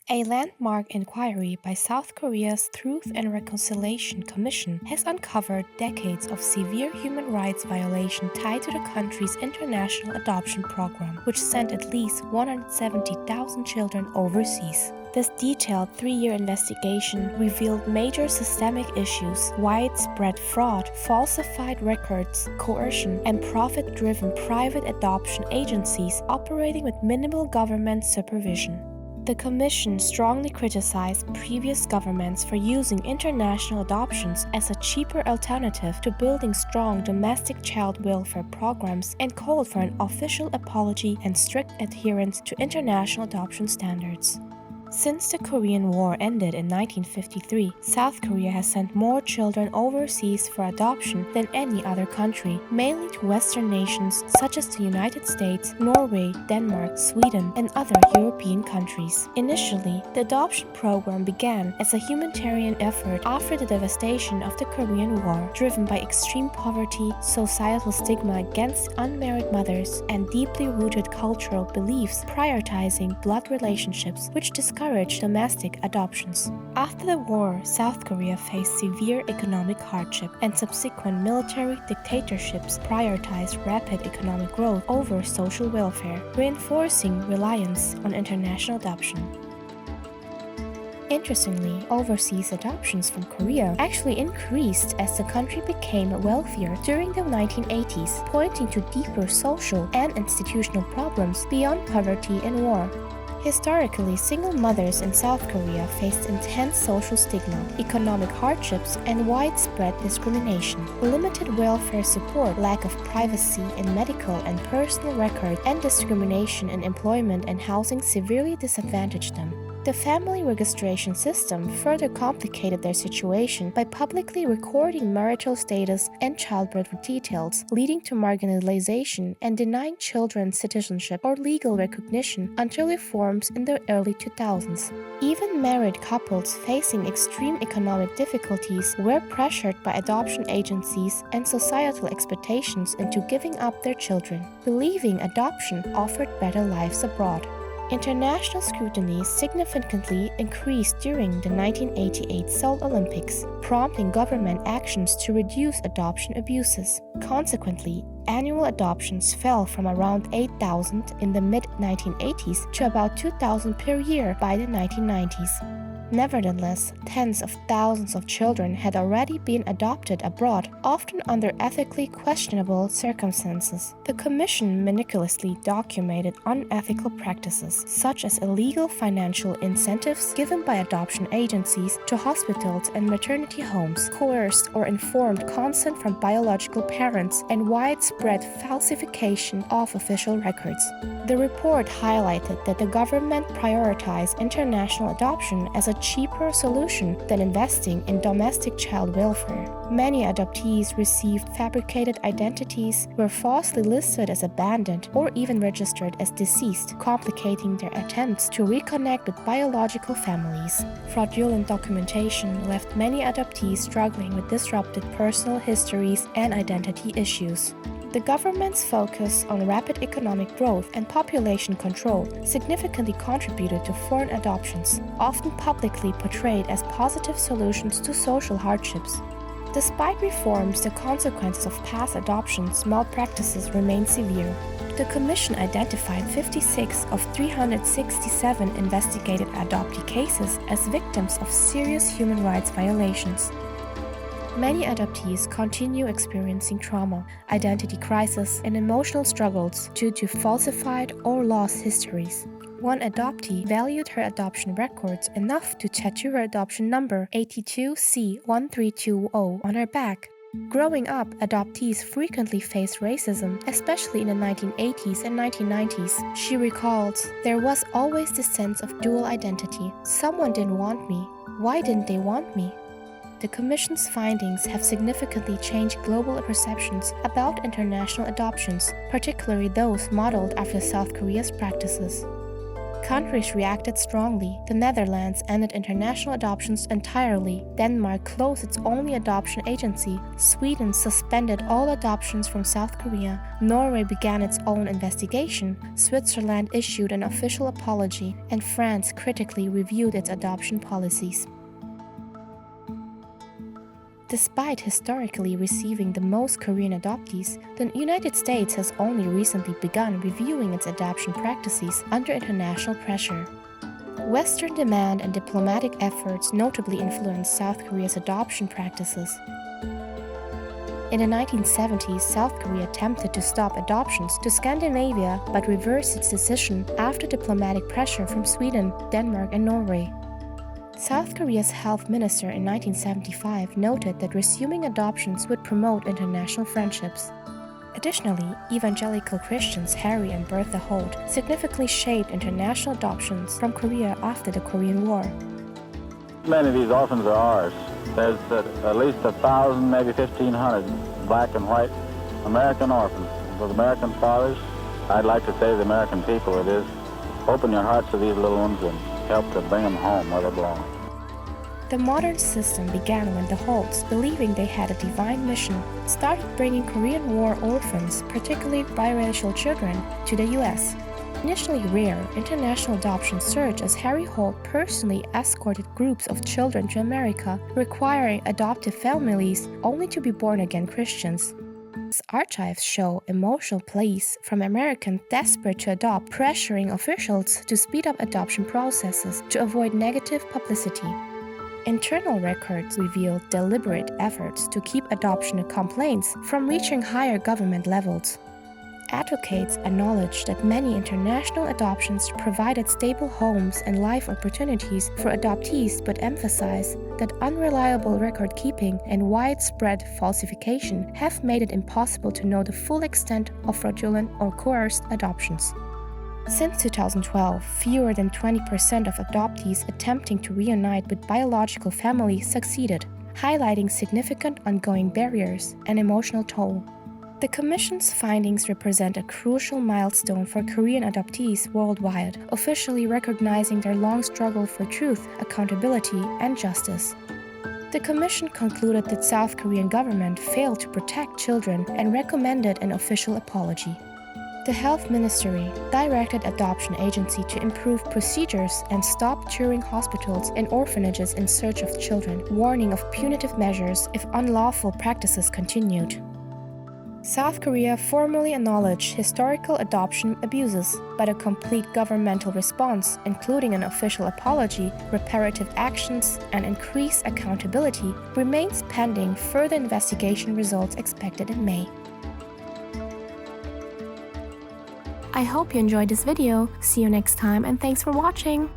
A landmark inquiry by South Korea's Truth and Reconciliation Commission has uncovered decades of severe human rights violation tied to the country's international adoption program, which sent at least 170,000 children overseas. This detailed 3-year investigation revealed major systemic issues, widespread fraud, falsified records, coercion, and profit-driven private adoption agencies operating with minimal government supervision. The Commission strongly criticized previous governments for using international adoptions as a cheaper alternative to building strong domestic child welfare programs and called for an official apology and strict adherence to international adoption standards. Since the Korean War ended in 1953, South Korea has sent more children overseas for adoption than any other country, mainly to Western nations such as the United States, Norway, Denmark, Sweden, and other European countries. Initially, the adoption program began as a humanitarian effort after the devastation of the Korean War, driven by extreme poverty, societal stigma against unmarried mothers, and deeply rooted cultural beliefs prioritizing blood relationships, which discouraged domestic adoptions. After the war, South Korea faced severe economic hardship, and subsequent military dictatorships prioritized rapid economic growth over social welfare, reinforcing reliance on international adoption. Interestingly, overseas adoptions from Korea actually increased as the country became wealthier during the 1980s, pointing to deeper social and institutional problems beyond poverty and war. Historically, single mothers in South Korea faced intense social stigma, economic hardships, and widespread discrimination. Limited welfare support, lack of privacy in medical and personal records, and discrimination in employment and housing severely disadvantaged them. The family registration system further complicated their situation by publicly recording marital status and childbirth details, leading to marginalization and denying children citizenship or legal recognition until reforms in the early 2000s. Even married couples facing extreme economic difficulties were pressured by adoption agencies and societal expectations into giving up their children, believing adoption offered better lives abroad. International scrutiny significantly increased during the 1988 Seoul Olympics, prompting government actions to reduce adoption abuses. Consequently, annual adoptions fell from around 8,000 in the mid-1980s to about 2,000 per year by the 1990s. Nevertheless, tens of thousands of children had already been adopted abroad, often under ethically questionable circumstances. The Commission meticulously documented unethical practices, such as illegal financial incentives given by adoption agencies to hospitals and maternity homes, coerced or informed consent from biological parents, and widespread falsification of official records. The report highlighted that the government prioritized international adoption as a cheaper solution than investing in domestic child welfare. Many adoptees received fabricated identities, were falsely listed as abandoned, or even registered as deceased, complicating their attempts to reconnect with biological families. Fraudulent documentation left many adoptees struggling with disrupted personal histories and identity issues. The government's focus on rapid economic growth and population control significantly contributed to foreign adoptions, often publicly portrayed as positive solutions to social hardships. Despite reforms, the consequences of past adoptions malpractices remain severe. The Commission identified 56 of 367 investigated adoptee cases as victims of serious human rights violations. Many adoptees continue experiencing trauma, identity crisis, and emotional struggles due to falsified or lost histories. One adoptee valued her adoption records enough to tattoo her adoption number 82C1320 on her back. Growing up, adoptees frequently faced racism, especially in the 1980s and 1990s. She recalled, "There was always this sense of dual identity. Someone didn't want me. Why didn't they want me?" The Commission's findings have significantly changed global perceptions about international adoptions, particularly those modeled after South Korea's practices. Countries reacted strongly. The Netherlands ended international adoptions entirely. Denmark closed its only adoption agency. Sweden suspended all adoptions from South Korea. Norway began its own investigation. Switzerland issued an official apology, and France critically reviewed its adoption policies. Despite historically receiving the most Korean adoptees, the United States has only recently begun reviewing its adoption practices under international pressure. Western demand and diplomatic efforts notably influenced South Korea's adoption practices. In the 1970s, South Korea attempted to stop adoptions to Scandinavia but reversed its decision after diplomatic pressure from Sweden, Denmark, and Norway. South Korea's health minister in 1975 noted that resuming adoptions would promote international friendships. Additionally, evangelical Christians Harry and Bertha Holt significantly shaped international adoptions from Korea after the Korean War. Many of these orphans are ours. There's at least 1,000, maybe 1,500 black and white American orphans with American fathers. I'd like to say to the American people, it is open your hearts to these little ones and help to bring them home where they belong. The modern system began when the Holts, believing they had a divine mission, started bringing Korean War orphans, particularly biracial children, to the U.S. Initially rare, international adoption surged as Harry Holt personally escorted groups of children to America, requiring adoptive families only to be born-again Christians. Archives show emotional pleas from Americans desperate to adopt, pressuring officials to speed up adoption processes to avoid negative publicity. Internal records reveal deliberate efforts to keep adoption complaints from reaching higher government levels. Advocates acknowledge that many international adoptions provided stable homes and life opportunities for adoptees, but emphasize that unreliable record-keeping and widespread falsification have made it impossible to know the full extent of fraudulent or coerced adoptions. Since 2012, fewer than 20% of adoptees attempting to reunite with biological families succeeded, highlighting significant ongoing barriers and emotional toll. The Commission's findings represent a crucial milestone for Korean adoptees worldwide, officially recognizing their long struggle for truth, accountability, and justice. The Commission concluded that South Korean government failed to protect children and recommended an official apology. The Health Ministry directed adoption agency to improve procedures and stop touring hospitals and orphanages in search of children, warning of punitive measures if unlawful practices continued. South Korea formally acknowledged historical adoption abuses, but a complete governmental response, including an official apology, reparative actions, and increased accountability, remains pending. Further investigation results expected in May. I hope you enjoyed this video. See you next time, and thanks for watching!